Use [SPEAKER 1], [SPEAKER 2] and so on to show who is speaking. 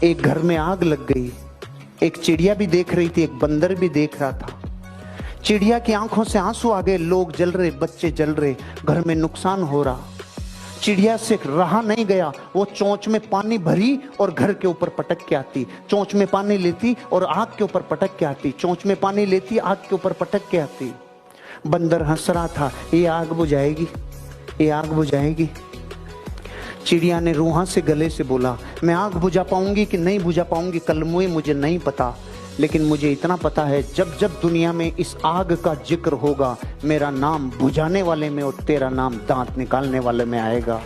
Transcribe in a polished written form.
[SPEAKER 1] एक घर में आग लग गई। एक चिड़िया भी देख रही थी, एक बंदर भी देख रहा था। चिड़िया की आंखों से आंसू आ गए, लोग जल रहे, बच्चे जल रहे, घर में नुकसान हो रहा। चिड़िया से रहा नहीं गया, वो चोंच में पानी भरी और घर के ऊपर पटक के आती, चोंच में पानी लेती और आग के ऊपर पटक के आती, चोंच में पानी लेती, आग के ऊपर पटक के आती। बंदर हंस रहा था, ये आग बुझाएगी, ये आग बुझाएगी। चिड़िया ने रूहा से गले से बोला, मैं आग बुझा पाऊंगी कि नहीं बुझा पाऊंगी कल मुझे नहीं पता, लेकिन मुझे इतना पता है जब जब दुनिया में इस आग का जिक्र होगा, मेरा नाम बुझाने वाले में और तेरा नाम दांत निकालने वाले में आएगा।